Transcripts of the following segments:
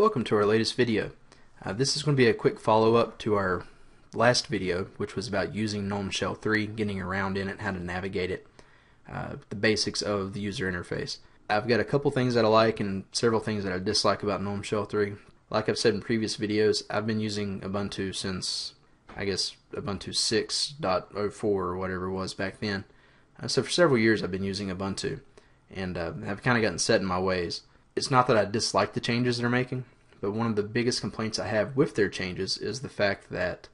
Welcome to our latest video. This is going to be a quick follow-up to our last video, which was about using Gnome Shell 3, getting around in it, how to navigate it, the basics of the user interface. I've got a couple things that I like and several things that I dislike about Gnome Shell 3. Like I've said in previous videos, I've been using Ubuntu since, I guess, Ubuntu 6.04 or whatever it was back then. So for several years I've been using Ubuntu, and I've kind of gotten set in my ways. It's not that I dislike the changes they're making, but one of the biggest complaints I have with their changes is the fact that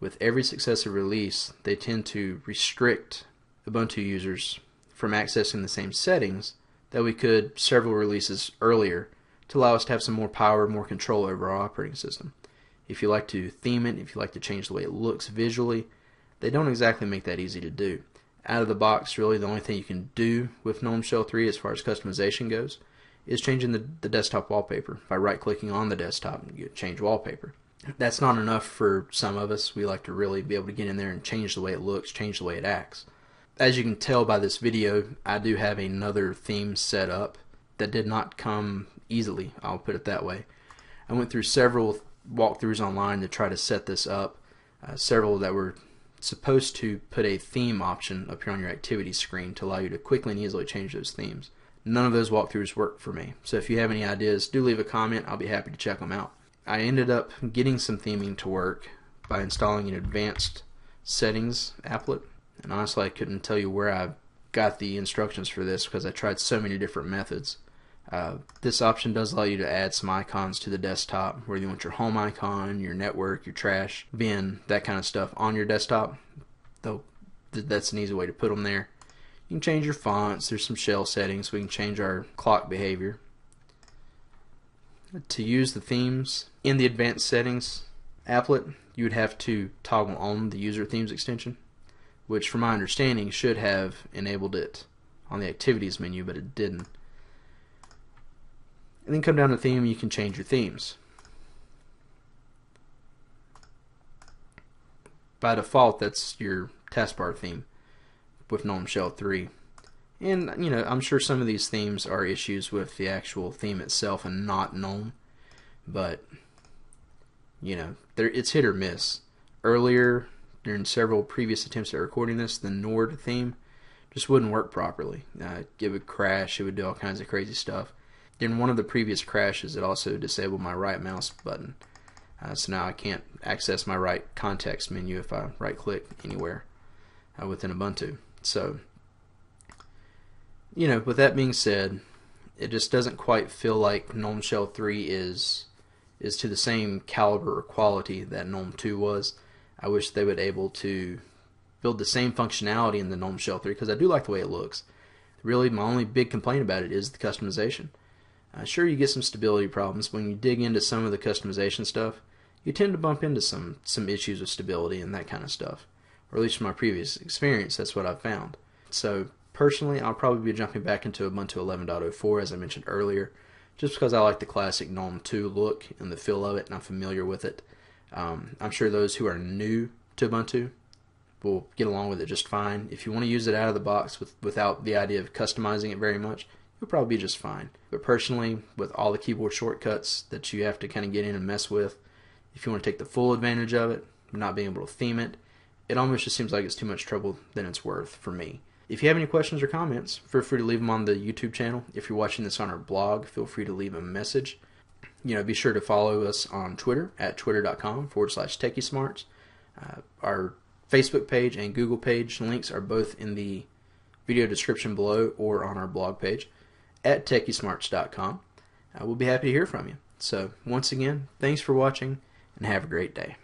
with every successive release, they tend to restrict Ubuntu users from accessing the same settings that we could several releases earlier to allow us to have some more power, more control over our operating system. If you like to theme it, if you like to change the way it looks visually, they don't exactly make that easy to do. Out of the box, really the only thing you can do with Gnome Shell 3 as far as customization goes is changing the desktop wallpaper. By right-clicking on the desktop, you change wallpaper. That's not enough for some of us. We like to really be able to get in there and change the way it looks, change the way it acts. As you can tell by this video, I do have another theme set up that did not come easily, I'll put it that way. I went through several walkthroughs online to try to set this up, several that were supposed to put a theme option up here on your activity screen to allow you to quickly and easily change those themes. None of those walkthroughs worked for me. So if you have any ideas, do leave a comment. I'll be happy to check them out. I ended up getting some theming to work by installing an advanced settings applet. And honestly, I couldn't tell you where I got the instructions for this because I tried so many different methods. This option does allow you to add some icons to the desktop, where you want your home icon, your network, your trash bin, that kind of stuff on your desktop. Though that's an easy way to put them there. You can change your fonts. There's some shell settings. We can change our clock behavior. To use the themes in the advanced settings applet, you would have to toggle on the user themes extension, which from my understanding should have enabled it on the activities menu, but it didn't. And then come down to theme, you can change your themes. By default, that's your taskbar theme with Gnome Shell 3. And you know, I'm sure some of these themes are issues with the actual theme itself and not Gnome, but you know, it's hit or miss. Earlier, during several previous attempts at recording this, the Nord theme just wouldn't work properly. It would crash, it would do all kinds of crazy stuff. In one of the previous crashes, it also disabled my right mouse button. So now I can't access my right context menu if I right click anywhere within Ubuntu. So, you know, with that being said, it just doesn't quite feel like Gnome Shell 3 is to the same caliber or quality that Gnome 2 was. I wish they would able to build the same functionality in the Gnome Shell 3 because I do like the way it looks. Really, my only big complaint about it is the customization. Sure, you get some stability problems. When you dig into some of the customization stuff, you tend to bump into some issues with stability and that kind of stuff. Or at least from my previous experience, that's what I've found. So personally, I'll probably be jumping back into Ubuntu 11.04 as I mentioned earlier, just because I like the classic Gnome 2 look and the feel of it, and I'm familiar with it. I'm sure those who are new to Ubuntu will get along with it just fine. If you want to use it out of the box without the idea of customizing it very much, you'll probably be just fine. But personally, with all the keyboard shortcuts that you have to kind of get in and mess with, if you want to take the full advantage of it, not being able to theme it, it almost just seems like it's too much trouble than it's worth for me. If you have any questions or comments, feel free to leave them on the YouTube channel. If you're watching this on our blog, feel free to leave a message. You know, be sure to follow us on Twitter at twitter.com/TechieSmarts. Our Facebook page and Google page links are both in the video description below or on our blog page at TechieSmarts.com. We'll be happy to hear from you. So once again, thanks for watching and have a great day.